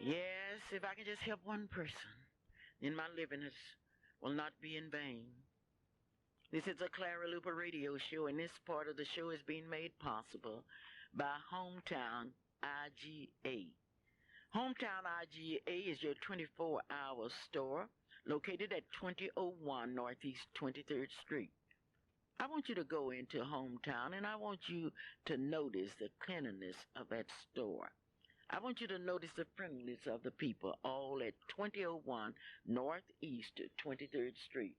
Yes, if I can just help one person, then my living will not be in vain. This is a Clara Luper radio show, and this part of the show is being made possible by Hometown IGA. Hometown IGA is your 24-hour store located at 2001 Northeast 23rd Street. I want you to go into Hometown, and I want you to notice the cleanliness of that store. I want you to notice the friendliness of the people, all at 2001 Northeast 23rd Street.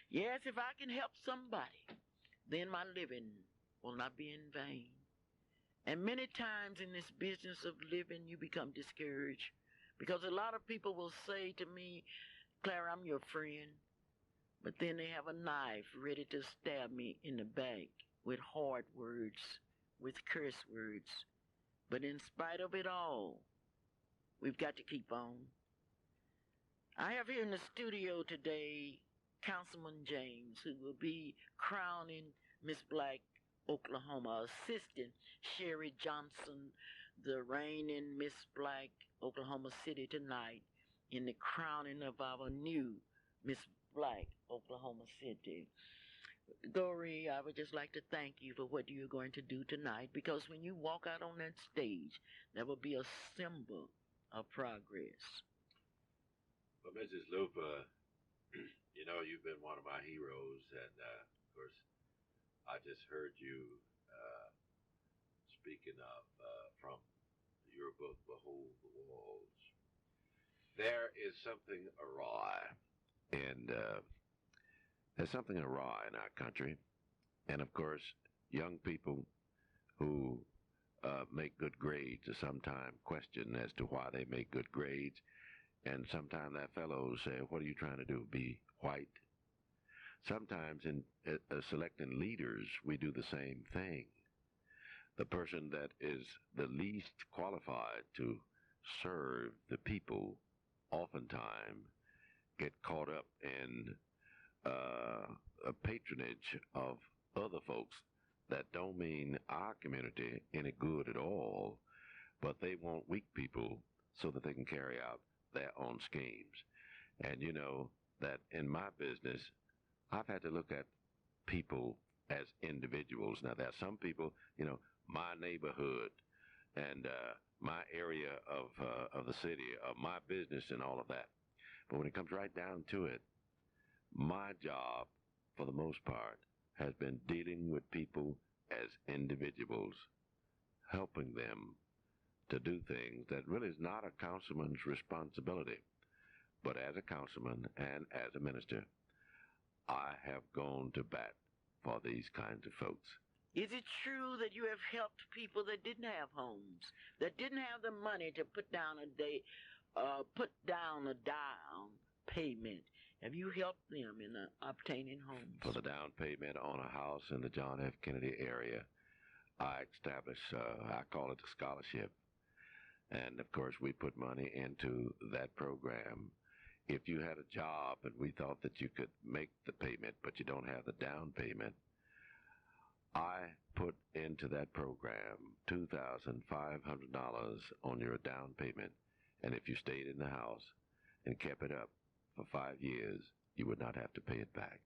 Yes, if I can help somebody, then my living will not be in vain. And many times in this business of living, you become discouraged because a lot of people will say to me, Clara, I'm your friend. But then they have a knife ready to stab me in the back with hard words, with curse words. But in spite of it all, we've got to keep on. I have here in the studio today Councilman James, who will be crowning Miss Black, Oklahoma, assisting Sherry Johnson, the reigning Miss Black, Oklahoma City tonight in the crowning of our new Miss Black, Oklahoma City. Dory, I would just like to thank you for what you're going to do tonight, because when you walk out on that stage, that will be a symbol of progress. Well, Mrs. Luper, you know, you've been one of my heroes, and of course, I just heard you speaking of from your book, Behold the Walls. There is something awry, and there's something awry in our country, and of course, young people who make good grades are sometimes questioned as to why they make good grades, and sometimes their fellows say, what are you trying to do, be white? Sometimes in selecting leaders, we do the same thing. The person that is the least qualified to serve the people oftentimes get caught up in a patronage of other folks that don't mean our community any good at all, but they want weak people so that they can carry out their own schemes. And you know that in my business, I've had to look at people as individuals. Now, there are some people, you know, my neighborhood and my area of the city, of my business and all of that. But when it comes right down to it, my job, for the most part, has been dealing with people as individuals, helping them to do things that really is not a councilman's responsibility. But as a councilman and as a minister, I have gone to bat for these kinds of folks. Is it true that you have helped people that didn't have homes, that didn't have the money to put down a down payment? Have you helped them in obtaining homes? For the down payment on a house in the John F. Kennedy area, I established, I call it a scholarship. And of course, we put money into that program. If you had a job and we thought that you could make the payment, but you don't have the down payment, I put into that program $2,500 on your down payment. And if you stayed in the house and kept it up for 5 years, you would not have to pay it back.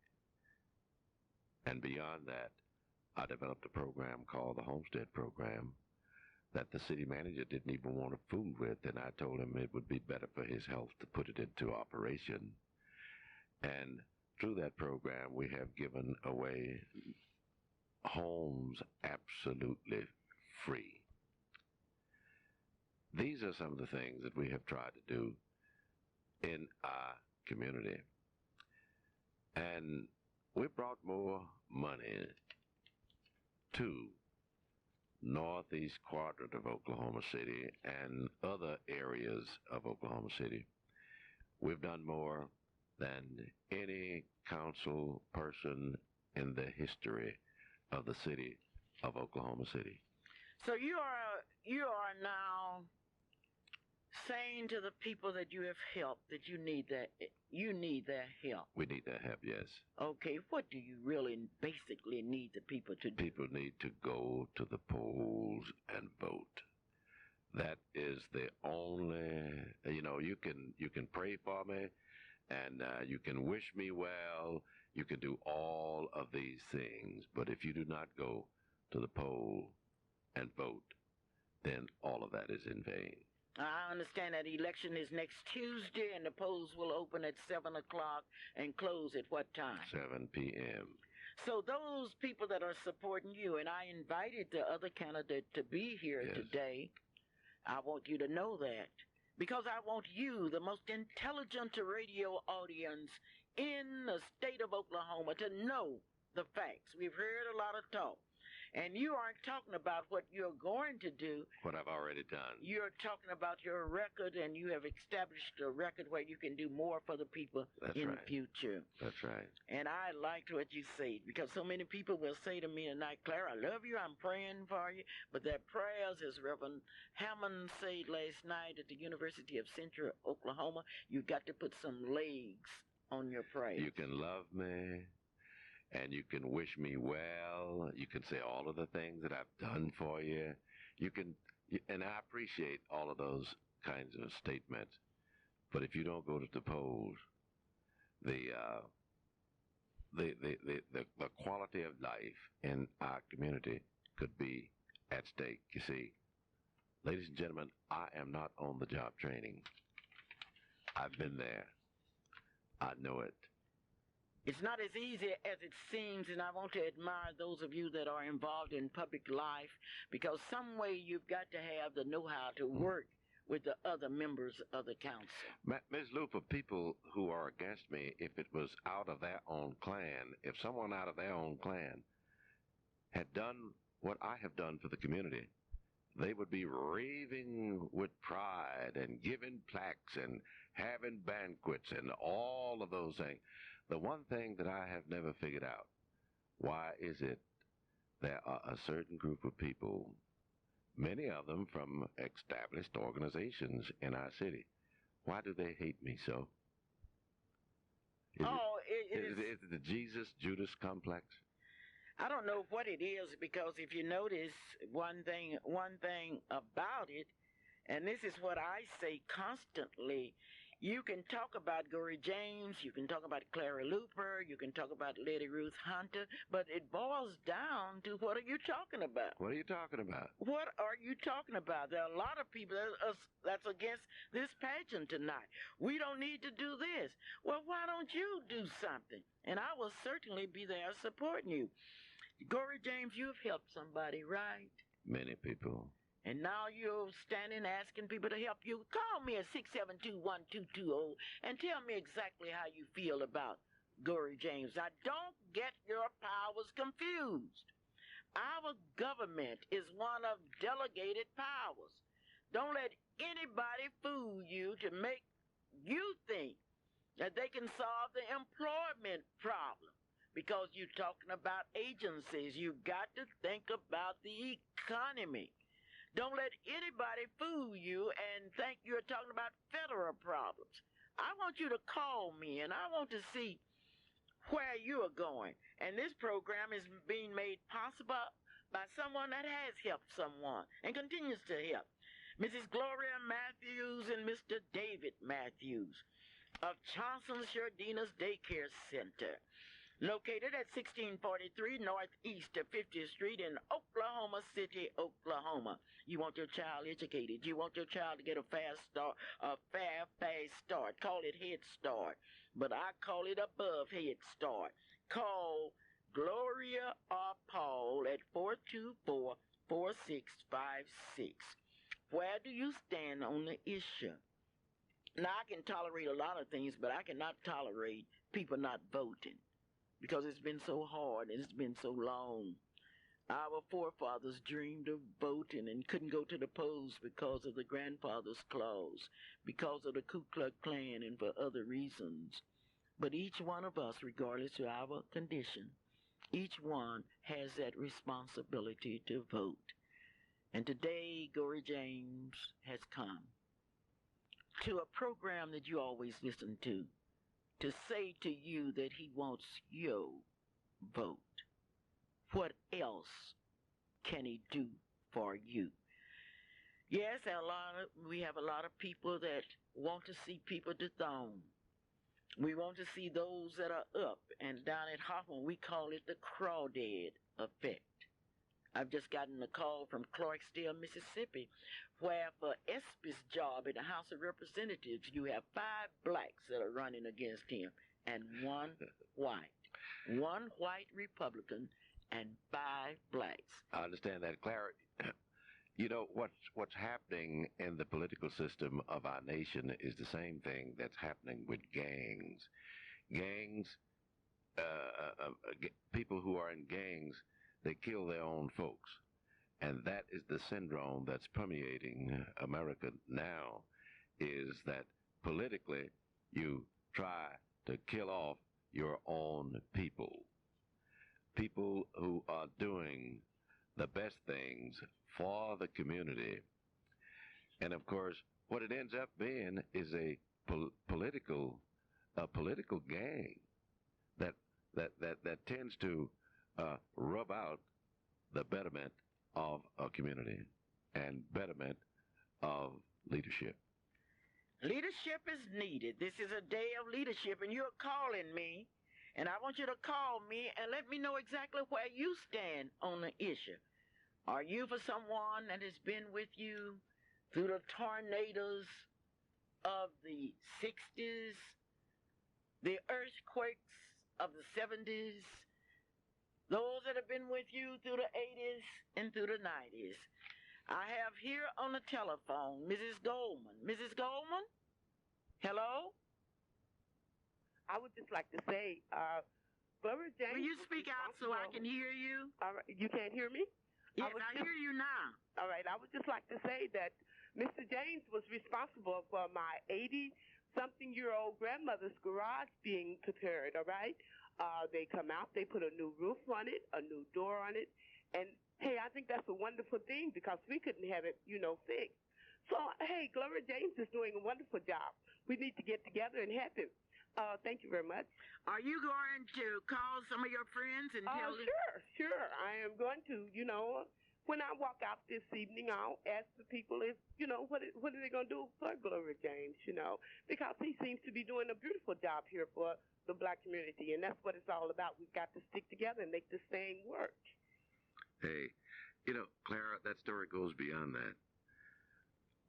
And beyond that, I developed a program called the Homestead Program that the city manager didn't even want to fool with, and I told him it would be better for his health to put it into operation. And through that program, we have given away homes absolutely free. These are some of the things that we have tried to do in our community. And we brought more money to northeast quadrant of Oklahoma City and other areas of Oklahoma City. We've done more than any council person in the history of the city of Oklahoma City. So you are now saying to the people that you have helped that you need their help. We need their help, yes. Okay, what do you really basically need the people to do? People need to go to the polls and vote. That is the only, you can pray for me, and you can wish me well. You can do all of these things, but if you do not go to the poll and vote, then all of that is in vain. I understand that election is next Tuesday, and the polls will open at 7 o'clock and close at what time? 7 p.m. So those people that are supporting you, and I invited the other candidate to be here Yes. today, I want you to know that. Because I want you, the most intelligent radio audience in the state of Oklahoma, to know the facts. We've heard a lot of talk. And you aren't talking about what you're going to do. What I've already done. You're talking about your record, and you have established a record where you can do more for the people in the future. That's right. And I liked what you said, because so many people will say to me tonight, Clara, I love you, I'm praying for you, but their prayers, as Reverend Hammond said last night at the University of Central Oklahoma, you got to put some legs on your prayers. You can love me, and you can wish me well. You can say all of the things that I've done for you. And I appreciate all of those kinds of statements. But if you don't go to the polls, the quality of life in our community could be at stake. You see, ladies and gentlemen, I am not on the job training. I've been there. I know it. It's not as easy as it seems, and I want to admire those of you that are involved in public life, because some way you've got to have the know-how to work with the other members of the council. Ms. Luper, people who are against me, if it was out of their own clan, if someone out of their own clan had done what I have done for the community, they would be raving with pride and giving plaques and having banquets and all of those things. The one thing that I have never figured out, why is it there are a certain group of people, many of them from established organizations in our city, why do they hate me so? Is it the Jesus-Judas complex? I don't know what it is, because if you notice one thing about it, and this is what I say constantly, you can talk about Gory James, you can talk about Clara Luper, you can talk about Lady Ruth Hunter, but it boils down to, what are you talking about? What are you talking about? What are you talking about? There are a lot of people that's against this pageant tonight. We don't need to do this. Well, why don't you do something? And I will certainly be there supporting you. Gory James, you've helped somebody, right? Many people. And now you're standing asking people to help you. Call me at 672-1220 and tell me exactly how you feel about Gory James. Now, don't get your powers confused. Our government is one of delegated powers. Don't let anybody fool you to make you think that they can solve the employment problem. Because you're talking about agencies. You've got to think about the economy. Don't let anybody fool you and think you're talking about federal problems. I want you to call me, and I want to see where you are going. And this program is being made possible by someone that has helped someone and continues to help. Mrs. Gloria Matthews and Mr. David Matthews of Johnson's Shardina's Daycare Center, located at 1643 Northeast of 50th Street in Oklahoma City, Oklahoma. You want your child educated. You want your child to get a fast start, fast start. Call it Head Start, but I call it above Head Start. Call Gloria or Paul at 424-4656. Where do you stand on the issue? Now, I can tolerate a lot of things, but I cannot tolerate people not voting, because it's been so hard and it's been so long. Our forefathers dreamed of voting and couldn't go to the polls because of the grandfather's clause, because of the Ku Klux Klan, and for other reasons. But each one of us, regardless of our condition, each one has that responsibility to vote. And today, Gory James has come to a program that you always listen to say to you that he wants your vote. What else can he do for you? Yes, we have a lot of people that want to see people dethroned. We want to see those that are up. And down at Hoffman, we call it the crawdad effect. I've just gotten a call from Clarksdale, Mississippi, where for Espy's job in the House of Representatives, you have 5 blacks that are running against him and 1 white. 1 white Republican and 5 blacks. I understand that, Clara. You know, what's happening in the political system of our nation is the same thing that's happening with gangs. Gangs, people who are in gangs, they kill their own folks. And that is the syndrome that's permeating America now, is that politically you try to kill off your own people. People who are doing the best things for the community. And of course, what it ends up being is a political gang that tends to rub out the betterment of a community and betterment of leadership. Leadership is needed. This is a day of leadership, and you're calling me, and I want you to call me and let me know exactly where you stand on the issue. Are you for someone that has been with you through the tornadoes of the 60s, the earthquakes of the 70s, those that have been with you through the 80s and through the 90s? I have here on the telephone Mrs. Goldman. Mrs. Goldman? Hello? I would just like to say, Gloria James. Will you speak out so I can hear you? All right, you can't hear me? Yes, I hear you now. All right, I would just like to say that Mr. James was responsible for my 80-something-year-old grandmother's garage being prepared, all right? They come out, they put a new roof on it, a new door on it, and, hey, I think that's a wonderful thing because we couldn't have it, fixed. So, hey, Gloria James is doing a wonderful job. We need to get together and have him. Thank you very much. Are you going to call some of your friends and tell them? Sure. I am going to, when I walk out this evening, I'll ask the people if, what are they going to do for Gloria James, because he seems to be doing a beautiful job here for the black community, and that's what it's all about. We've got to stick together and make this thing work. Hey, Clara, that story goes beyond that.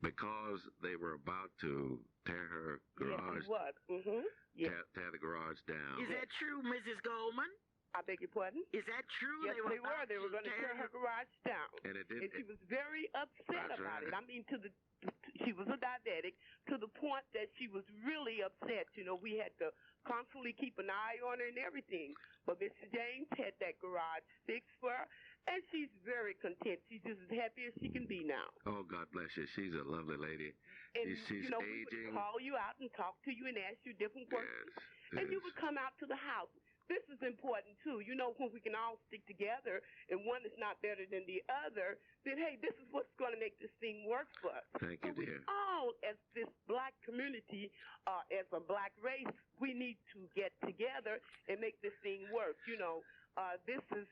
Because they were about to tear her garage. Yes, it was. Mm-hmm. Yes. Tear the garage down. Is that true, Mrs. Goldman? I beg your pardon? Is that true? Yes, they were. They were going to tear her garage down. And it did. And she was very upset about it. I mean, she was a diabetic to the point that she was really upset. We had to constantly keep an eye on her and everything. But Mr. James had that garage fixed for her, and she's very content. She's just as happy as she can be now. Oh, God bless you. She's a lovely lady. And, she's we aging. would call you out and talk to you and ask you different questions. Yes. And you would come out to the house. This is important, too. When we can all stick together and one is not better than the other, then, hey, this is what's going to make this thing work for us. Thank you, dear. We all, as this black community, as a black race, we need to get together and make this thing work. This is...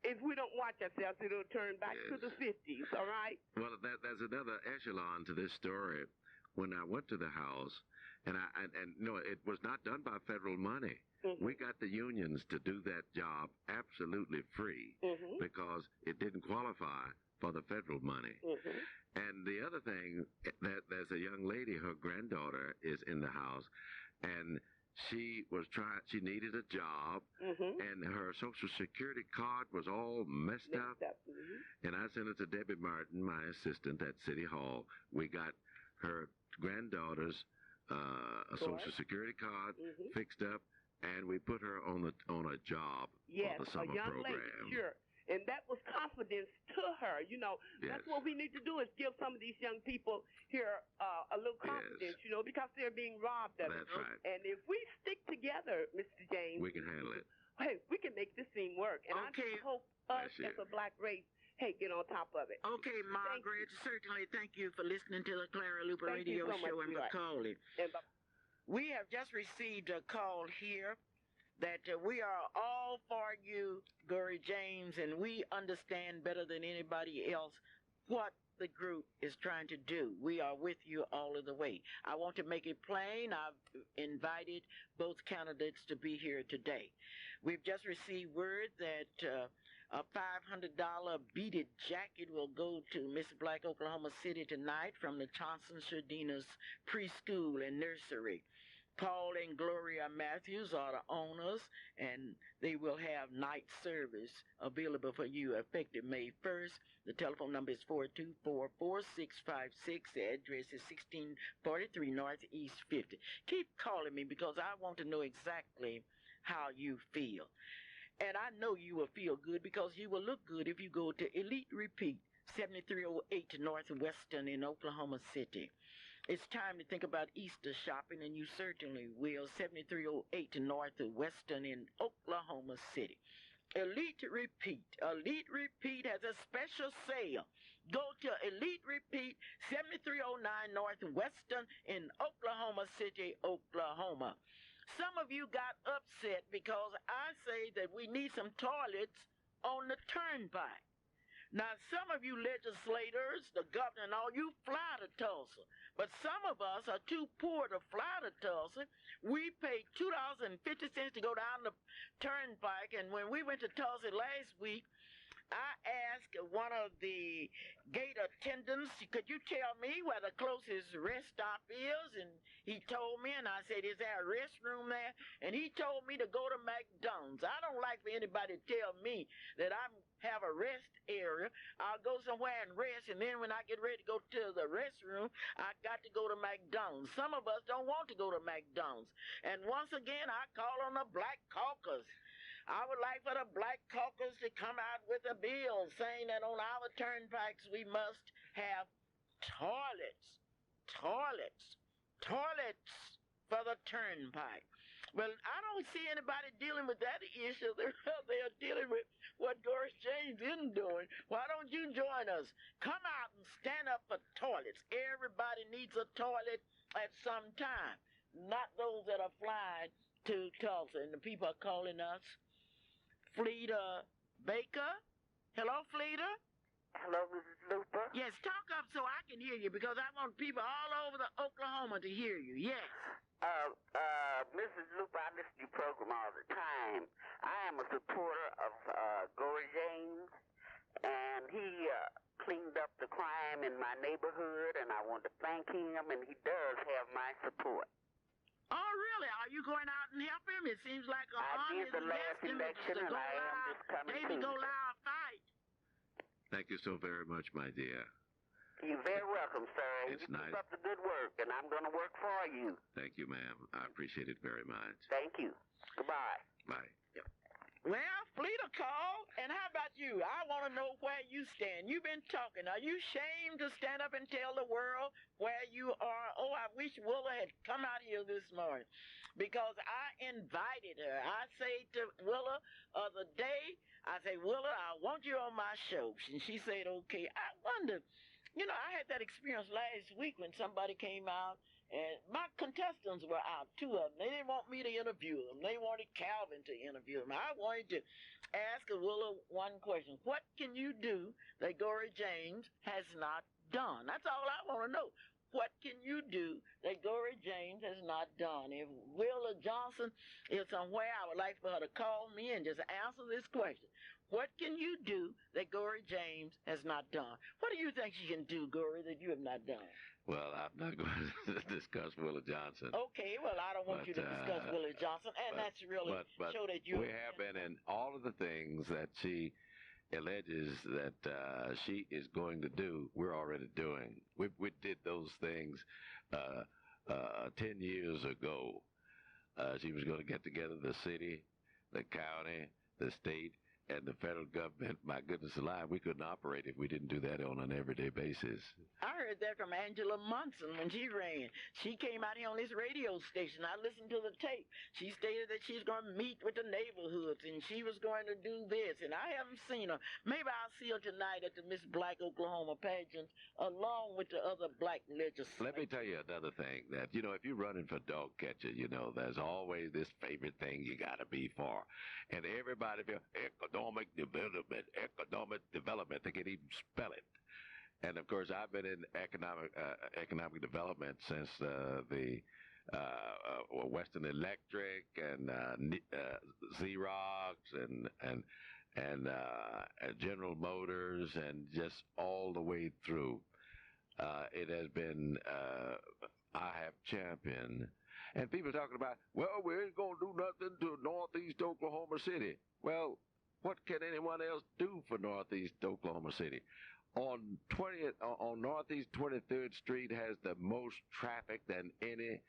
If we don't watch ourselves, it'll turn back to the 50s, all right? Well, there's another echelon to this story. When I went to the house, and it was not done by federal money. Mm-hmm. We got the unions to do that job absolutely free because it didn't qualify for the federal money. Mm-hmm. And the other thing, there's a young lady, her granddaughter is in the house, and she needed a job, and her Social Security card was all messed up. And I sent it to Debbie Martin, my assistant at City Hall. We got her granddaughter's Social Security card fixed up, and we put her on a job for the summer a young program. Lady, sure. And that was confidence to her. That's what we need to do is give some of these young people here a little confidence, because they're being robbed of it. That's right. And if we stick together, Mr. James, we can handle it. Hey, we can make this thing work. And I just hope us as a black race, get on top of it. Okay, Margaret, certainly thank you for listening to the Clara Luper Radio Show and for calling. We have just received a call here that we are all for you, Gloria James, and we understand better than anybody else what the group is trying to do. We are with you all of the way. I want to make it plain. I've invited both candidates to be here today. We've just received word that a $500 beaded jacket will go to Miss Black Oklahoma City tonight from the Johnson Sardinas preschool and nursery. Paul and Gloria Matthews are the owners, and they will have night service available for you effective May 1st. The telephone number is 424-4656. The address is 1643 Northeast 50. Keep calling me because I want to know exactly how you feel. And I know you will feel good because you will look good if you go to Elite Repeat, 7308 Northwestern in Oklahoma City. It's time to think about Easter shopping, and you certainly will. 7308 Northwestern in Oklahoma City. Elite Repeat. Elite Repeat has a special sale. Go to Elite Repeat, 7309 Northwestern in Oklahoma City, Oklahoma. Some of you got upset because I say that we need some toilets on the turnpike. Now, some of you legislators, the governor and all, you fly to Tulsa. But some of us are too poor to fly to Tulsa. We paid $2.50 to go down the turnpike, and when we went to Tulsa last week, I asked one of the gate attendants, could you tell me where the closest rest stop is? And he told me, and I said, is there a restroom there? And he told me to go to McDonald's. I don't like for anybody to tell me that I have a rest area. I'll go somewhere and rest, and then when I get ready to go to the restroom, I got to go to McDonald's. Some of us don't want to go to McDonald's. And once again, I call on the Black Caucus. I would like for the Black Caucus to come out with a bill saying that on our turnpikes we must have toilets for the turnpike. Well, I don't see anybody dealing with that issue. They're dealing with what Doris James isn't doing. Why don't you join us? Come out and stand up for toilets. Everybody needs a toilet at some time, not those that are flying to Tulsa. And the people are calling us. Fleeta Baker. Hello, Fleeta. Hello, Mrs. Luper. Yes, talk up so I can hear you because I want people all over the Oklahoma to hear you. Yes. Mrs. Luper, I listen to your program all the time. I am a supporter of Gory James, and he cleaned up the crime in my neighborhood, and I want to thank him, and he does have my support. Oh, really? Are you going out and help him? It seems like I did the last election, and I am just coming David to. Goliath fight. Thank you so very much, my dear. You're very welcome, sir. It's you nice. Keep up the good work, and I'm going to work for you. Thank you, ma'am. I appreciate it very much. Thank you. Goodbye. Bye. Well, Fleeta called, and how about you? I want to know where you stand. You've been talking. Are you ashamed to stand up and tell the world where you are? Oh, I wish Willa had come out here this morning because I invited her. I say to Willa the day, I say, Willa, I want you on my show. And she said, okay. I wonder, I had that experience last week when somebody came out. And my contestants were out, two of them. They didn't want me to interview them. They wanted Calvin to interview them. I wanted to ask Willa one question. What can you do that Gory James has not done? That's all I want to know. What can you do that Gory James has not done? If Willa Johnson is somewhere, I would like for her to call me and just answer this question. What can you do that Gory James has not done? What do you think she can do, Gory, that you have not done? Well, I'm not going to discuss Willa Johnson. Okay, well, I don't want you to discuss Willa Johnson, and that's really show that you. We have been in all of the things that she alleges that she is going to do. We're already doing. We did those things 10 years ago. She was going to get together the city, the county, the state, and the federal government. My goodness alive, we couldn't operate if we didn't do that on an everyday basis. I heard that from Angela Munson when she ran. She came out here on this radio station. I listened to the tape. She stated that she's going to meet with the neighborhoods and she was going to do this. And I haven't seen her. Maybe I'll see her tonight at the Miss Black Oklahoma pageant along with the other black legislators. Let me tell you another thing that, if you're running for dog catcher, there's always this favorite thing you got to be for. And everybody feels economic development. They can't even spell it. And of course, I've been in economic development since the Western Electric and Xerox and General Motors and just all the way through. It has been I have championed. And people talking about, well, we ain't going to do nothing to Northeast Oklahoma City. Well, what can anyone else do for Northeast Oklahoma City? On Northeast 23rd Street has the most traffic than any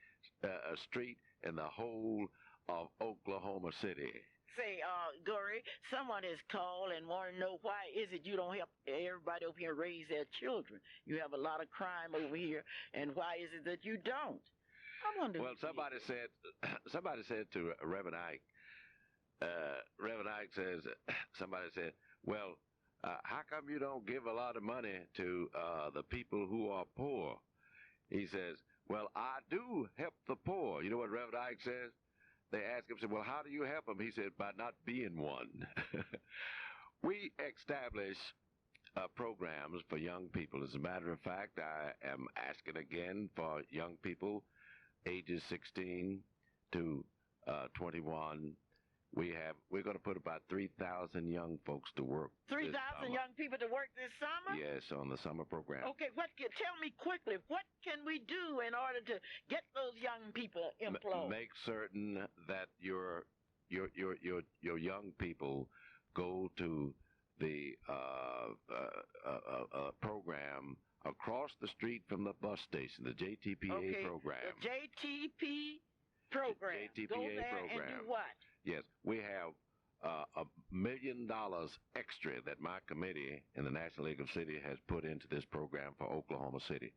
street in the whole of Oklahoma City. Say, Gory, someone has called and want to know why is it you don't help everybody over here raise their children? You have a lot of crime over here, and why is it that you don't? I wonder. Well, somebody said to Reverend Ike, somebody said, well, how come you don't give a lot of money to the people who are poor? He says, well, I do help the poor. You know what Reverend Ike says? They ask him, well, how do you help them? He said, by not being one. We establish programs for young people. As a matter of fact, I am asking again for young people ages 16 to 21. We're going to put about 3,000 young folks to work. 3,000 young people to work this summer? Yes, on the summer program. Okay, tell me quickly, what can we do in order to get those young people employed? Make certain that your young people go to the program across the street from the bus station, the JTPA program. The JTP program. JTPA go there program. And do what? Yes, we have $1 million extra that my committee in the National League of Cities has put into this program for Oklahoma City.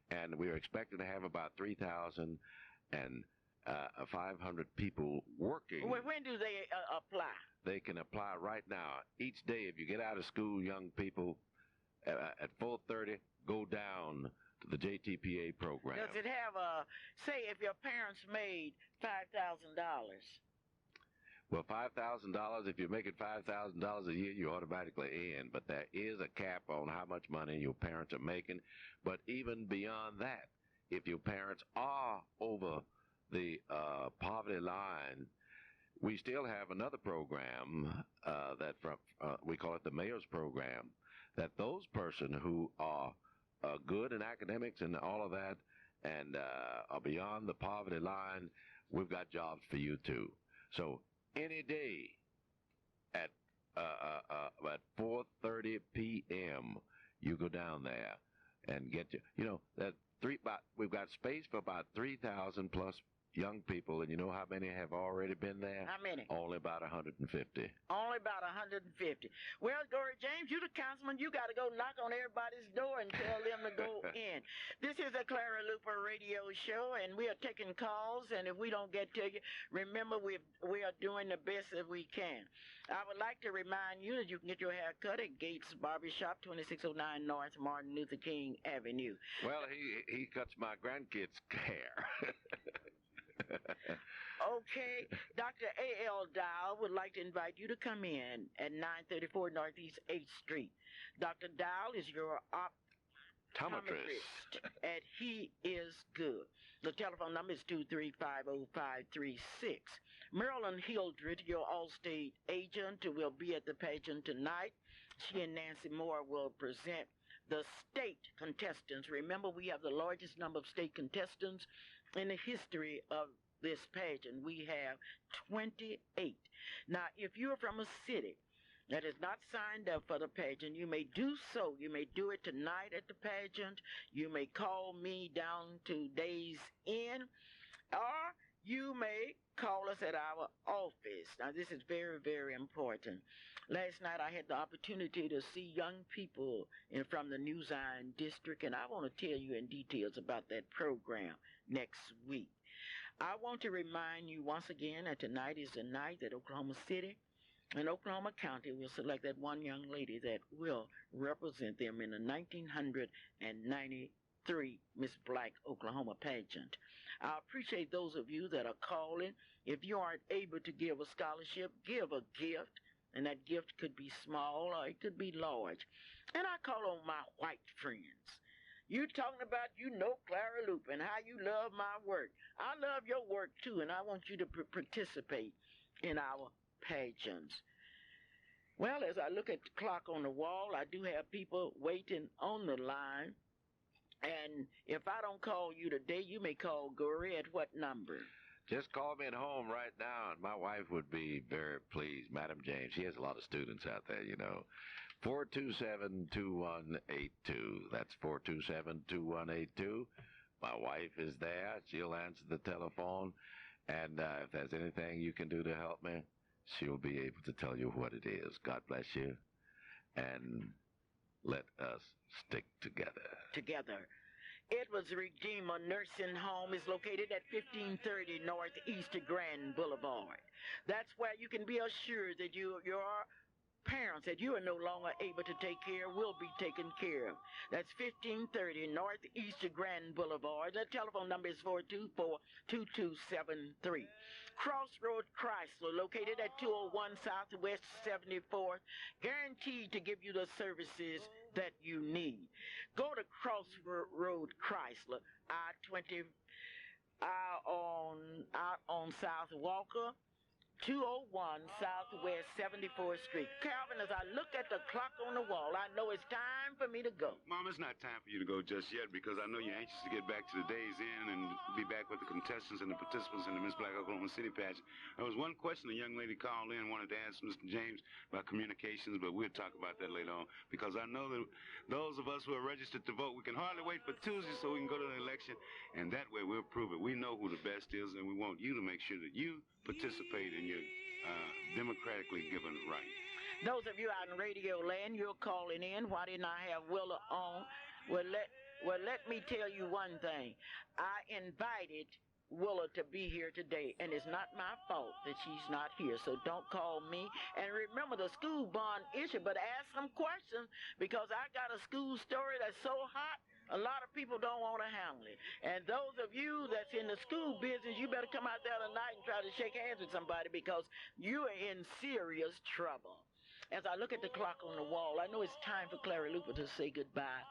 And we are expected to have about 3,500 people working. When do they apply? They can apply right now. Each day, if you get out of school, young people, at 4:30, go down to the JTPA program. Does it have say if your parents made $5,000? Well, $5,000, if you're making $5,000 a year, you're automatically in. But there is a cap on how much money your parents are making. But even beyond that, if your parents are over the poverty line, we still have another program we call it the Mayor's Program, that those persons who are good in academics and all of that and are beyond the poverty line, we've got jobs for you too. So any day at 4:30 p.m. you go down there and get we've got space for about 3,000 plus young people, and you know how many have already been there? How many? Only about 150. Only about 150. Well, Dory James, you the councilman, you got to go knock on everybody's door and tell them to go in. This is a Clara Luper radio show, and we are taking calls, and if we don't get to you, remember we are doing the best that we can. I would like to remind you that you can get your hair cut at Gates Barbershop, 2609 North Martin Luther King Avenue. Well, he cuts my grandkids' hair. Okay, Dr. A.L. Dow would like to invite you to come in at 934 Northeast 8th Street. Dr. Dow is your optometrist, and he is good. The telephone number is 2350536. Marilyn Hildred, your Allstate agent, will be at the pageant tonight. She and Nancy Moore will present the state contestants. Remember, we have the largest number of state contestants in the history of this pageant. We have 28. Now, if you're from a city that is not signed up for the pageant, you may do so. You may do it tonight at the pageant. You may call me down to Days Inn, or you may call us at our office. Now, this is very, very important. Last night, I had the opportunity to see young people from the New Zion district, and I want to tell you in details about that program next week. I want to remind you once again that tonight is the night that Oklahoma City and Oklahoma County will select that one young lady that will represent them in the 1993 Miss Black Oklahoma pageant. I appreciate those of you that are calling. If you aren't able to give a scholarship, give a gift, and that gift could be small or it could be large. And I call on my white friends. You talking about Clara Luper and how you love my work. I love your work too, and I want you to participate in our pageants. Well, as I look at the clock on the wall, I do have people waiting on the line. And if I don't call you today, you may call Gory at what number? Just call me at home right now, and my wife would be very pleased. Madam James, she has a lot of students out there, 427-2182. That's 427-2182. My wife is there. She'll answer the telephone. And if there's anything you can do to help me, she'll be able to tell you what it is. God bless you. And let us stick together. Together. Edwards Redeemer Nursing Home is located at 1530 Northeast Grand Boulevard. That's where you can be assured that your parents that you are no longer able to take care of will be taken care of. That's 1530 Northeast Grand Boulevard. The telephone number is 424-2273. Crossroad Chrysler, located at 201 Southwest 74th, guaranteed to give you the services that you need. Go to Crossroad Chrysler, I-20 out on South Walker, 201 Southwest 74th Street. Calvin, as I look at the clock on the wall, I know it's time for me to go. Mom, it's not time for you to go just yet because I know you're anxious to get back to the Days Inn and be back with the contestants and the participants in the Miss Black Oklahoma City pageant. There was one question a young lady called in, wanted to ask Mr. James about communications, but we'll talk about that later on because I know that those of us who are registered to vote, we can hardly wait for Tuesday so we can go to the election, and that way we'll prove it. We know who the best is, and we want you to make sure that you participate in your democratically given right. Those of you out in radio land, you're calling in. Why didn't I have Willa on? Well, let me tell you one thing. I invited Willa to be here today, and it's not my fault that she's not here, so don't call me. And remember the school bond issue, but ask some questions because I got a school story that's so hot, a lot of people don't want to handle it. And those of you that's in the school business, you better come out there tonight and try to shake hands with somebody because you are in serious trouble. As I look at the clock on the wall, I know it's time for Clara Luper to say goodbye.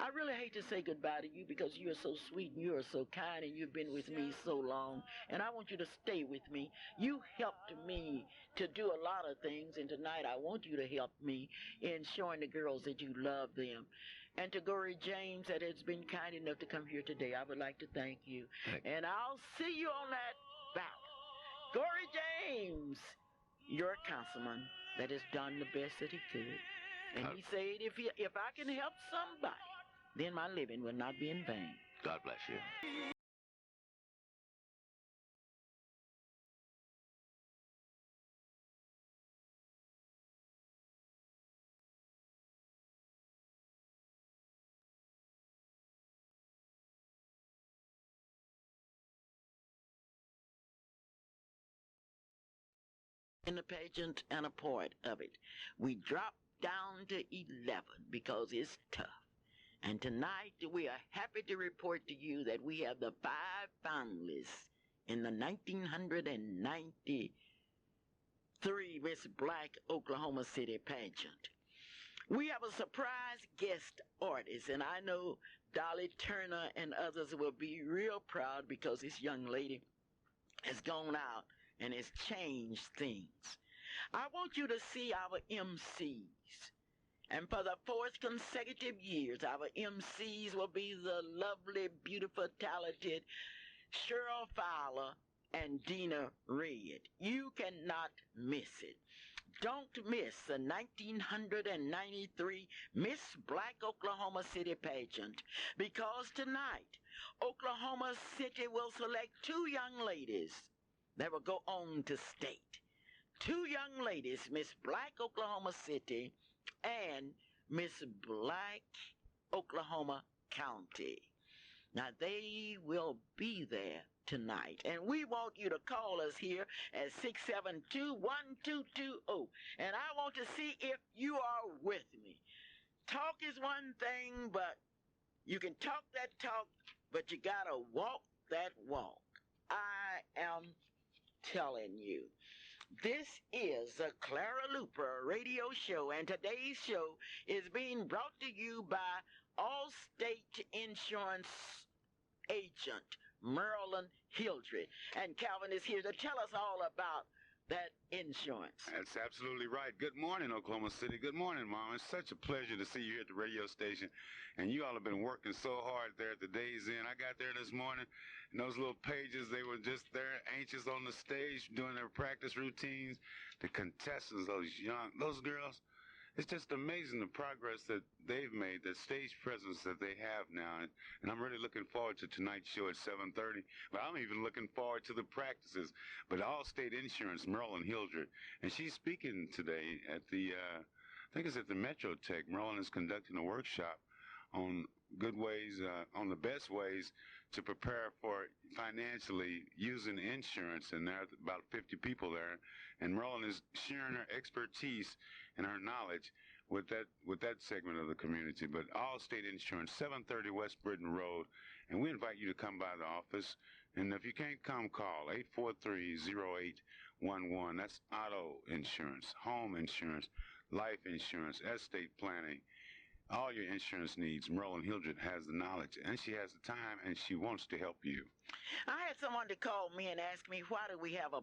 I really hate to say goodbye to you because you are so sweet and you are so kind and you've been with me so long. And I want you to stay with me. You helped me to do a lot of things, and tonight I want you to help me in showing the girls that you love them. And to Gory James that has been kind enough to come here today, I would like to thank you. And I'll see you on that ballot. Gory James, your councilman that has done the best that he could. And he said, if I can help somebody, then my living will not be in vain. God bless you. In the pageant and a part of it. We dropped down to 11 because it's tough. And tonight we are happy to report to you that we have the 5 finalists in the 1993 Miss Black Oklahoma City pageant. We have a surprise guest artist, and I know Dolly Turner and others will be real proud because this young lady has gone out and has changed things. I want you to see our MCs. And for the 4th consecutive years, our MCs will be the lovely, beautiful, talented Cheryl Fowler and Dina Red. You cannot miss it. Don't miss the 1993 Miss Black Oklahoma City pageant because tonight, Oklahoma City will select 2 young ladies that will go on to state. 2 young ladies, Miss Black Oklahoma City and Miss Black Oklahoma County. Now, they will be there tonight, and we want you to call us here at 672-1220, and I want to see if you are with me. Talk is one thing, but you can talk that talk, but you gotta walk that walk. I am telling you. This is the Clara Luper radio show, and today's show is being brought to you by Allstate Insurance agent Merlin Hildred. And Calvin is here to tell us all about that insurance. That's absolutely right. Good morning, Oklahoma City. Good morning, Mom. It's such a pleasure to see you here at the radio station. And you all have been working so hard there at the Days Inn. I got there this morning, and those little pages, they were just there, anxious on the stage, doing their practice routines. The contestants, those girls, it's just amazing the progress that they've made, the stage presence that they have now. And I'm really looking forward to tonight's show at 7:30. But I'm even looking forward to the practices. But Allstate Insurance, Merlin Hildred. And she's speaking today at I think it's at the Metro Tech. Merlin is conducting a workshop on good ways, on the best ways to prepare for financially using insurance. And there are about 50 people there. And Merlin is sharing her expertise and her knowledge with that segment of the community. But Allstate Insurance, 730 West Britain Road, and we invite you to come by the office. And if you can't come, call 843-0811. That's auto insurance, home insurance, life insurance, estate planning, all your insurance needs. Merlin Hildred has the knowledge, and she has the time, and she wants to help you. I had someone to call me and ask me, why do we have a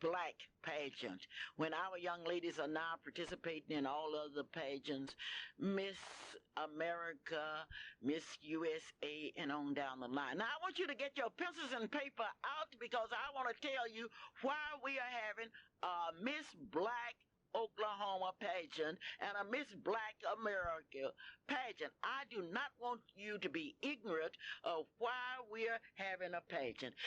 black pageant when our young ladies are now participating in all other pageants, Miss America, Miss USA, and on down the line. Now I want you to get your pencils and paper out, because I want to tell you why we are having a Miss Black Oklahoma pageant and a Miss Black America pageant. I do not want you to be ignorant of why we're having a pageant.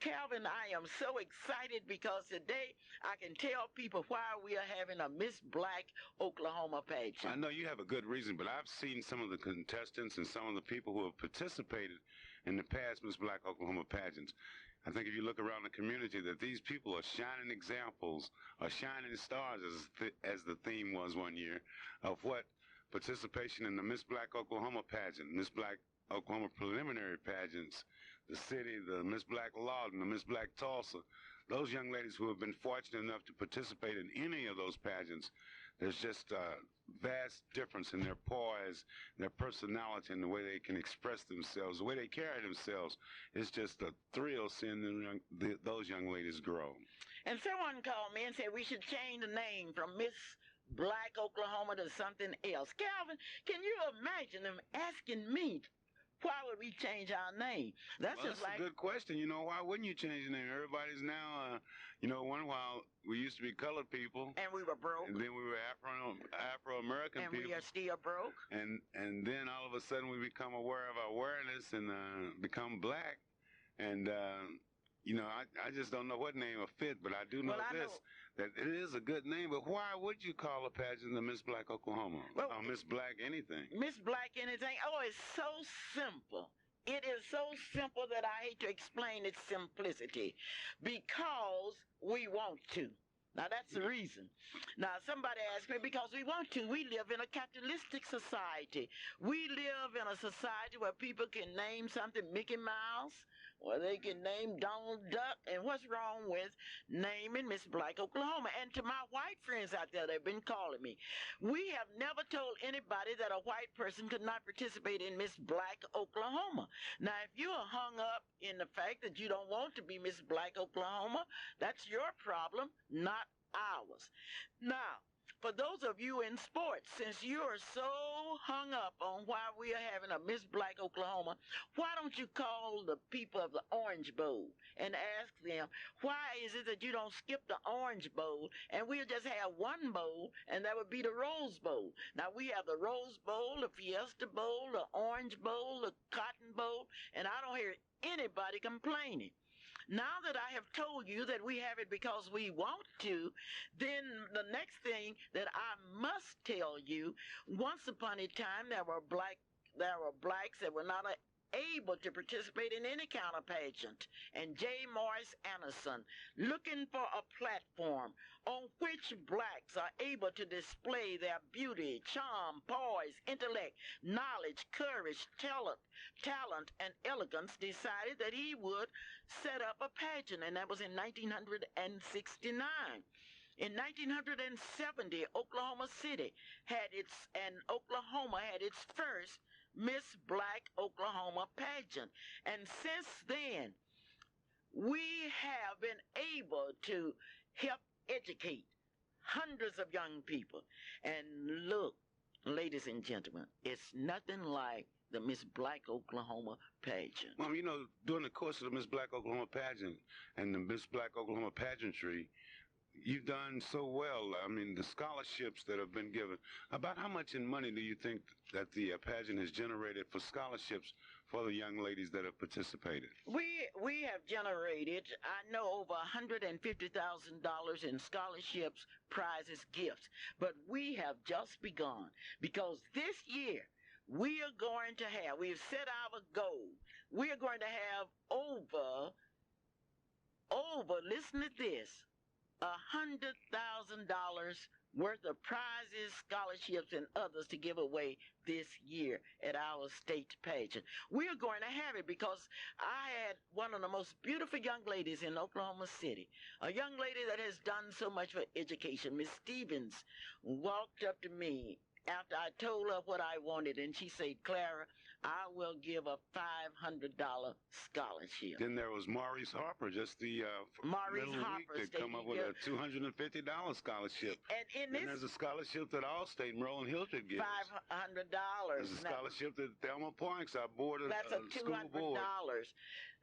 Calvin, I am so excited because today I can tell people why we are having a Miss Black Oklahoma pageant. I know you have a good reason, but I've seen some of the contestants and some of the people who have participated in the past Miss Black Oklahoma pageants. I think if you look around the community, that these people are shining examples, are shining stars, as the theme was one year, of what participation in the Miss Black Oklahoma pageant, Miss Black Oklahoma preliminary pageants, the city, the Miss Black Lawton, the Miss Black Tulsa, those young ladies who have been fortunate enough to participate in any of those pageants, there's just a vast difference in their poise, their personality, and the way they can express themselves, the way they carry themselves. It's just a thrill seeing those young ladies grow. And someone called me and said we should change the name from Miss Black Oklahoma to something else. Calvin, can you imagine them asking me, why would we change our name? That's a good question. You know, why wouldn't you change the name? Everybody's now, one while we used to be colored people. And we were broke. And then we were Afro-American people. And we are still broke. And then all of a sudden we become aware of our awareness and become black. And, I just don't know what name will fit, but I do know that it is a good name. But why would you call a pageant the Miss Black Oklahoma? Or Miss Black anything? Miss Black anything? Oh, it's so simple. It is so simple that I hate to explain its simplicity. Because we want to. Now, that's the reason. Now, somebody asked me, because we want to. We live in a capitalistic society. We live in a society where people can name something Mickey Mouse, or they can name Donald Duck. And what's wrong with naming Miss Black Oklahoma? And to my white friends out there, they've been calling me. We have never told anybody that a white person could not participate in Miss Black Oklahoma. Now, if you are hung up in the fact that you don't want to be Miss Black Oklahoma, that's your problem, not ours. Now, for those of you in sports, since you are so hung up on why we are having a Miss Black Oklahoma, why don't you call the people of the Orange Bowl and ask them, why is it that you don't skip the Orange Bowl and we'll just have one bowl, and that would be the Rose Bowl? Now, we have the Rose Bowl, the Fiesta Bowl, the Orange Bowl, the Cotton Bowl, and I don't hear anybody complaining. Now that I have told you that we have it because we want to, then the next thing that I must tell you, once upon a time there were blacks that were not able to participate in any kind of pageant. And J. Morris Anderson, looking for a platform on which blacks are able to display their beauty, charm, poise, intellect, knowledge, courage, talent, and elegance, decided that he would set up a pageant, and that was in 1969. In 1970, Oklahoma had its first Miss Black Oklahoma pageant. And since then, we have been able to help educate hundreds of young people. And look, ladies and gentlemen, it's nothing like the Miss Black Oklahoma pageant. Mom, you know, during the course of the Miss Black Oklahoma pageant and the Miss Black Oklahoma pageantry, you've done so well. I mean, the scholarships that have been given. About how much in money do you think that the pageant has generated for scholarships for the young ladies that have participated? We have generated, I know, over $150,000 in scholarships, prizes, gifts. But we have just begun, because this year we've set our goal. We are going to have over, listen to this, $100,000 worth of prizes, scholarships, and others to give away this year at our state pageant. We are going to have it because I had one of the most beautiful young ladies in Oklahoma City, a young lady that has done so much for education. Miss Stevens walked up to me after I told her what I wanted, and she said, "Clara, I will give a $500 scholarship." Then there was Maurice Harper, just the Maurice middle of the Harper week, that come up with a $250 scholarship. And in Then this, there's a scholarship that Allstate and Roland Hilton gives. $500. There's a scholarship that Thelma Parks, our board of That's a school board. $200.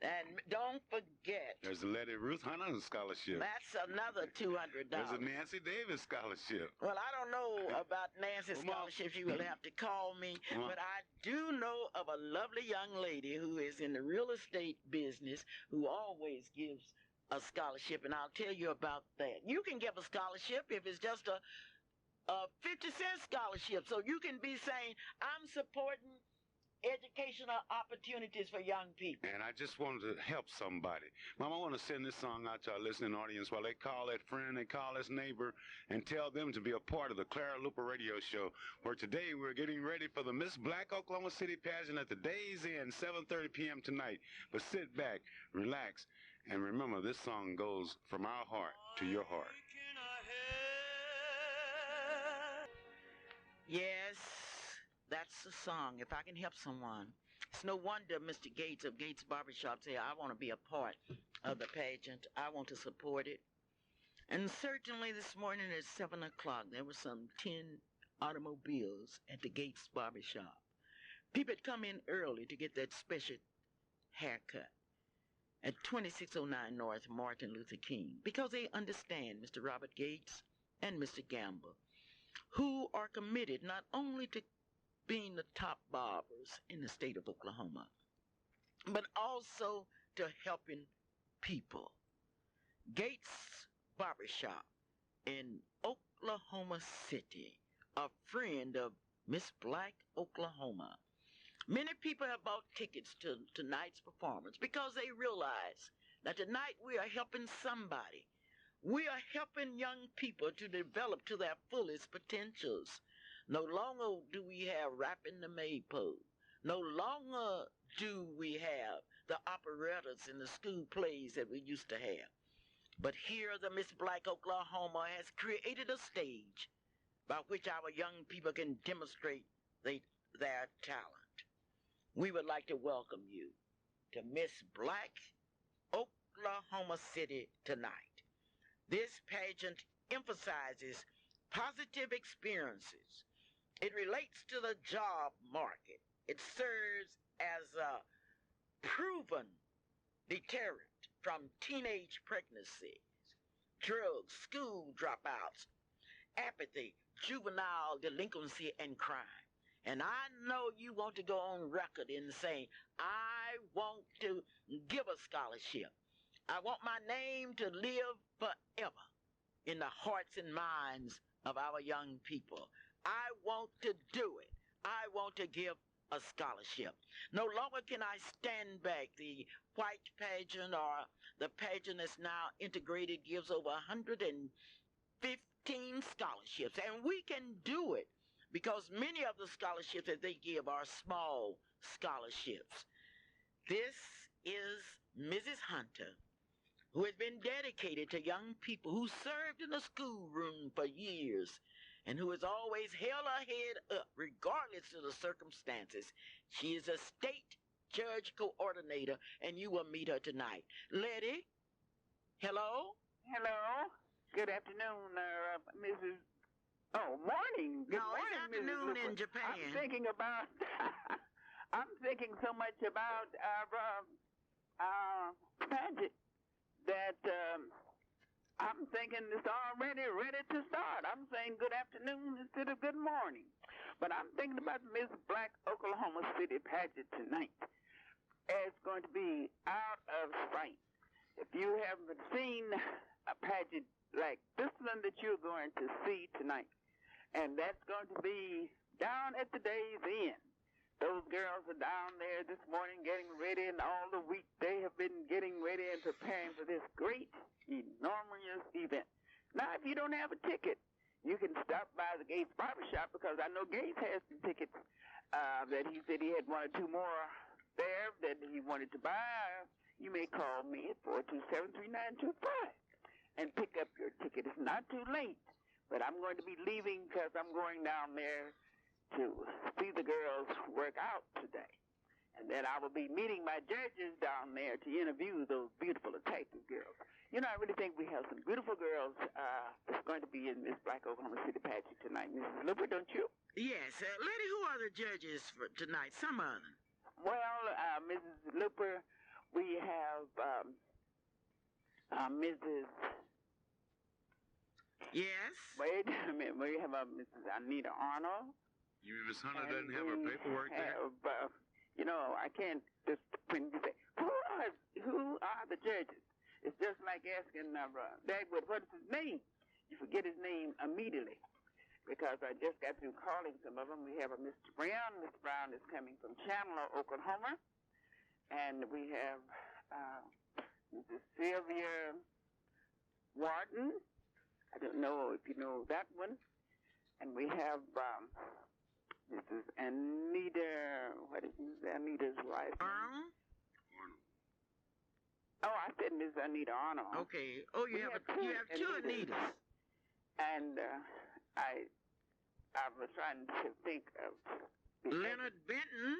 And don't forget, There's a Letty Ruth Hunter scholarship. that's another $200. There's a Nancy Davis scholarship. Well, I don't know about Nancy's Well, Mom, scholarships. You will have to call me. Mom. But I do know of a lovely young lady who is in the real estate business who always gives a scholarship, and I'll tell you about that. You can give a scholarship if it's just a 50-cent scholarship. So you can be saying, I'm supporting educational opportunities for young people. And I just wanted to help somebody. Mom, I want to send this song out to our listening audience while they call that friend, they call this neighbor, and tell them to be a part of the Clara Luper radio show, where today we're getting ready for the Miss Black Oklahoma City pageant at the Days Inn, 7:30 p.m. tonight. But sit back, relax, and remember, this song goes from our heart to your heart. Yes, that's the song. If I can help someone. It's no wonder Mr. Gates of Gates Barbershop said, I want to be a part of the pageant. I want to support it. And certainly this morning at 7 o'clock, there were some 10 automobiles at the Gates Barbershop. People had come in early to get that special haircut at 2609 North Martin Luther King, because they understand Mr. Robert Gates and Mr. Gamble, who are committed not only to being the top barbers in the state of Oklahoma, but also to helping people. Gates Barbershop in Oklahoma City, a friend of Miss Black Oklahoma. Many people have bought tickets to tonight's performance because they realize that tonight we are helping somebody. We are helping young people to develop to their fullest potentials. No longer do we have rapping the maypole. No longer do we have the operettas and the school plays that we used to have. But here the Miss Black Oklahoma has created a stage by which our young people can demonstrate their talent. We would like to welcome you to Miss Black Oklahoma City tonight. This pageant emphasizes positive experiences. It relates to the job market. It serves as a proven deterrent from teenage pregnancies, drugs, school dropouts, apathy, juvenile delinquency, and crime. And I know you want to go on record in saying, I want to give a scholarship. I want my name to live forever in the hearts and minds of our young people. I want to do it. I want to give a scholarship. No longer can I stand back. The white pageant or the pageant that's now integrated gives over 115 scholarships, and we can do it because many of the scholarships that they give are small scholarships. This is Mrs. Hunter, who has been dedicated to young people, who served in the schoolroom for years, and who has always held her head up regardless of the circumstances. She is a state judge coordinator, and you will meet her tonight. Letty, hello? Hello. Good afternoon, Mrs. Oh, morning. Good No, it's morning, afternoon Mrs. in Luper. Japan. I'm thinking about, I'm thinking so much about our pageant that I'm thinking it's already ready to start. I'm saying good afternoon instead of good morning. But I'm thinking about Miss Black Oklahoma City pageant tonight. It's going to be out of sight. If you haven't seen a pageant like this one that you're going to see tonight, and that's going to be down at the day's end. Those girls are down there this morning getting ready, and all the week they have been getting ready and preparing for this great, enormous event. Now, if you don't have a ticket, you can stop by the Gates Barbershop, because I know Gates has some tickets that he said he had one or two more there that he wanted to buy. You may call me at 427-3925 and pick up your ticket. It's not too late, but I'm going to be leaving because I'm going down there to see the girls work out today. And then I will be meeting my judges down there to interview those beautiful, attractive girls. You know, I really think we have some beautiful girls that's going to be in this Black Oklahoma City pageant tonight. Mrs. Luper, don't you? Yes. Lady, who are the judges for tonight? Some of them. Well, Mrs. Luper, we have Mrs. Yes. Wait a minute. We have Mrs. Anita Arnold. You mean Miss Hunter doesn't have her paperwork there? You know, I can't just when you say who are the judges. It's just like asking Dagwood, what is his name? You forget his name immediately, because I just got through calling some of them. We have a Mr. Brown. Mr. Brown is coming from Chandler, Oklahoma, and we have Mrs. Sylvia Warden. I don't know if you know that one. And we have Mrs. Anita, what is Anita's wife? Arnold? Oh, I said Miss Anita Arnold. Okay. Oh, you have two Anitas. And I was trying to think of Leonard Benton,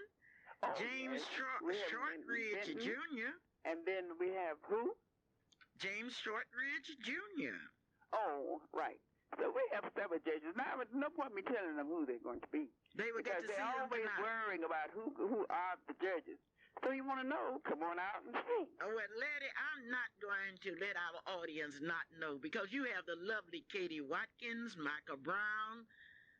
James yes. Shortridge Jr. And then we have who? James Shortridge Jr. Oh, right. So we have several judges. Now, there's no point me telling them who they're going to be. They will get to see them always tonight. Worrying about who are the judges. So you want to know, come on out and see. Oh, well, Letty, I'm not going to let our audience not know, because you have the lovely Katie Watkins, Micah Brown,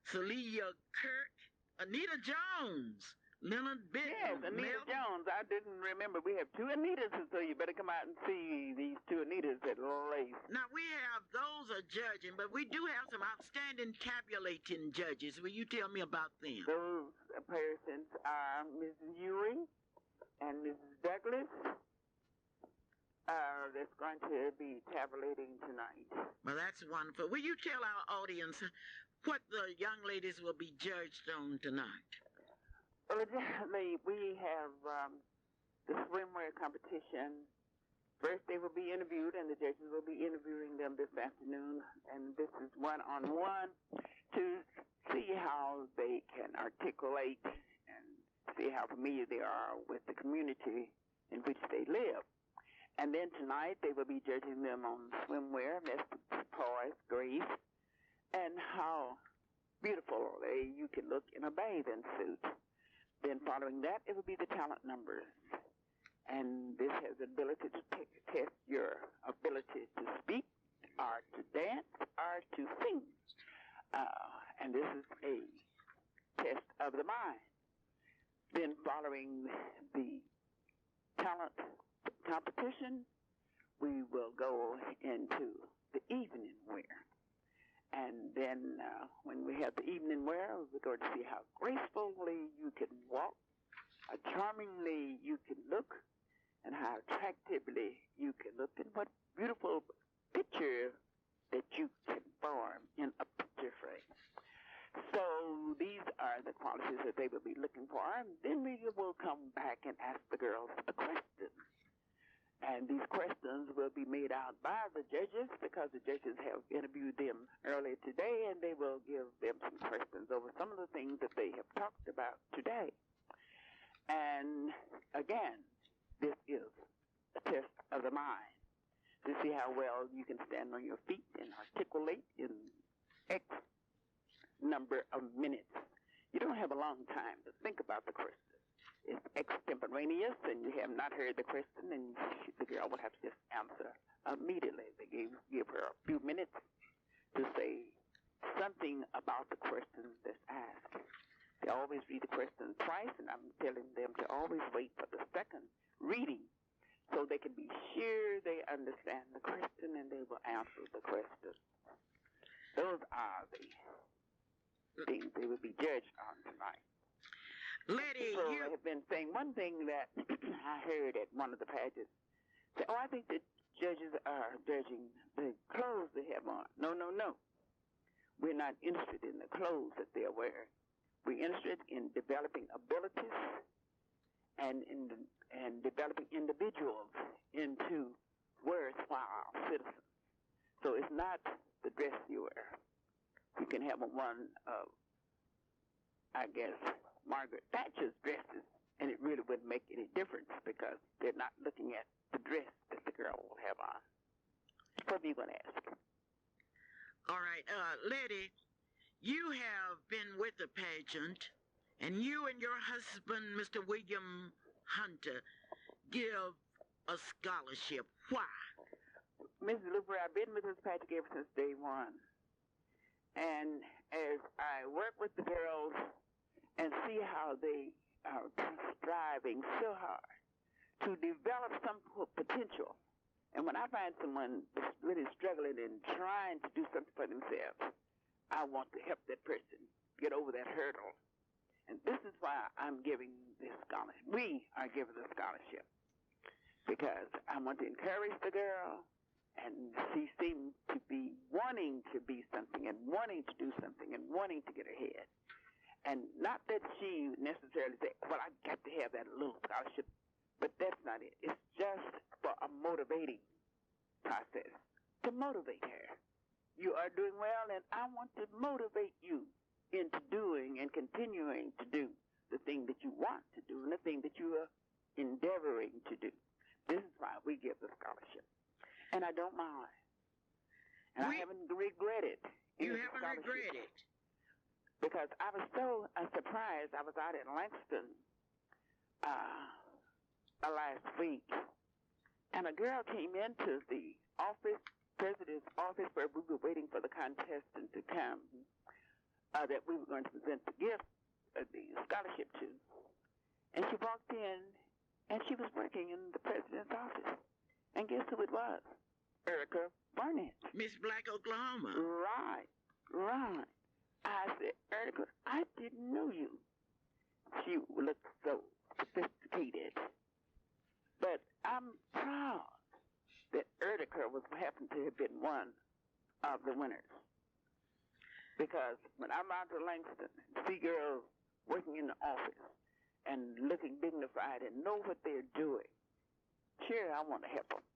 Celia Kirk, Anita Jones, Leonard Benton. Yes, Anita Jones. I didn't remember. We have two Anitas, so you better come out and see these two Anitas at Lace. Now, we have those are judging, but we do have some outstanding tabulating judges. Will you tell me about them? Those persons are Mrs. Ewing and Mrs. Douglas. That's going to be tabulating tonight. Well, that's wonderful. Will you tell our audience what the young ladies will be judged on tonight? Well, we have the swimwear competition. First, they will be interviewed, and the judges will be interviewing them this afternoon. And this is one-on-one to see how they can articulate and see how familiar they are with the community in which they live. And then tonight, they will be judging them on swimwear, that's poise, grace, and how beautiful you can look in a bathing suit. Then following that, it will be the talent numbers. And this has the ability to test your ability to speak, or to dance, or to sing. And this is a test of the mind. Then following the talent competition, we will go into the evening wear. And then when we have the evening wear, we're going to see how gracefully you can walk, how charmingly you can look, and how attractively you can look, and what beautiful picture that you can form in a picture frame. So these are the qualities that they will be looking for. And then we will come back and ask the girls a question. And these questions will be made out by the judges because the judges have interviewed them earlier today, and they will give them some questions over some of the things that they have talked about today. And again, this is a test of the mind to see how well you can stand on your feet and articulate in X number of minutes. You don't have a long time to think about the question. It's extemporaneous, and you have not heard the question, and the girl will have to just answer immediately. They give her a few minutes to say something about the question that's asked. They always read the question twice, and I'm telling them to always wait for the second reading so they can be sure they understand the question and they will answer the question. Those are the things they will be judged on tonight. Lady, So you... I have been saying one thing that I heard at one of the pageants. Say, oh, I think the judges are judging the clothes they have on. No, no, no. We're not interested in the clothes that they're wearing. We're interested in developing abilities and developing individuals into worthwhile citizens. So it's not the dress you wear. You can have one of, I guess, Margaret Thatcher's dresses, and it really wouldn't make any difference because they're not looking at the dress that the girl will have on. What are you going to ask? All right, Letty, you have been with the pageant, and you and your husband, Mr. William Hunter, give a scholarship. Why? Mrs. Luper, I've been with this pageant ever since day one. And as I work with the girls and see how they are striving so hard to develop some potential. And when I find someone that's really struggling and trying to do something for themselves, I want to help that person get over that hurdle. And this is why I'm giving this scholarship. We are giving the scholarship because I want to encourage the girl, and she seems to be wanting to be something and wanting to do something and wanting to get ahead. And not that she necessarily say, well, I got to have that little scholarship, but that's not it. It's just for a motivating process to motivate her. You are doing well, and I want to motivate you into doing and continuing to do the thing that you want to do and the thing that you are endeavoring to do. This is why we give the scholarship. And I don't mind. And I haven't regretted. You haven't regretted? Because I was so surprised. I was out in Langston last week, and a girl came into the office, president's office, where we were waiting for the contestant to come, that we were going to present the gift, the scholarship to. And she walked in, and she was working in the president's office. And guess who it was? Erica Barnett. Miss Black Oklahoma. Right. I said, Erica, I didn't know you. She looked so sophisticated. But I'm proud that Erica happened to have been one of the winners. Because when I'm out to Langston and see girls working in the office and looking dignified and know what they're doing, sure, I want to help them.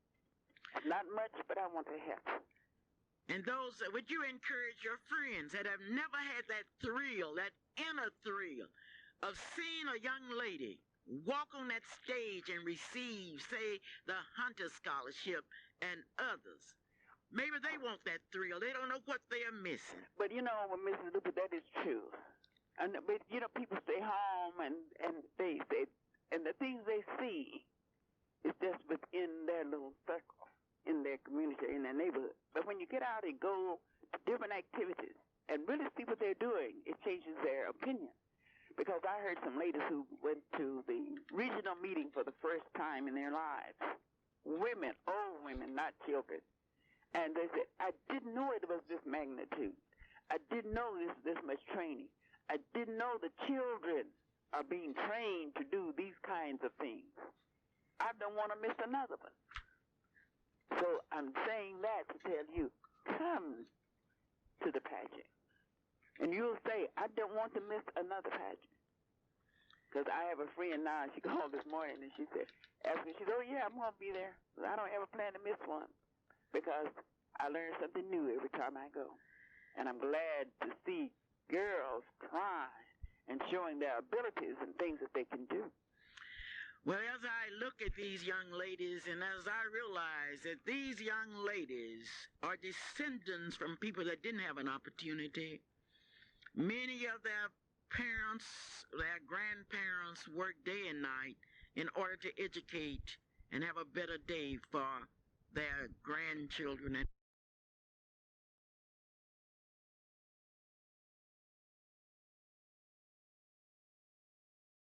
Not much, but I want to help. And those, would you encourage your friends that have never had that thrill, that inner thrill of seeing a young lady walk on that stage and receive, say, the Hunter Scholarship and others? Maybe they want that thrill. They don't know what they are missing. But, you know, Mrs. Luper, that is true. But, you know, people stay home and they and the things they see is just within their little circle, in their community, in their neighborhood. But when you get out and go to different activities and really see what they're doing, it changes their opinion. Because I heard some ladies who went to the regional meeting for the first time in their lives, women, old women, not children, And they said, I didn't know it was this magnitude. I didn't know this much training. I didn't know the children are being trained to do these kinds of things. I don't want to miss another one. So I'm saying that to tell you, come to the pageant. And you'll say, I don't want to miss another pageant. Because I have a friend now, she called this morning and she said, asked me, she said, oh yeah, I'm going to be there. I don't ever plan to miss one. Because I learn something new every time I go. And I'm glad to see girls trying and showing their abilities and things that they can do. Well, as I look at these young ladies and as I realize that these young ladies are descendants from people that didn't have an opportunity, many of their parents, their grandparents worked day and night in order to educate and have a better day for their grandchildren and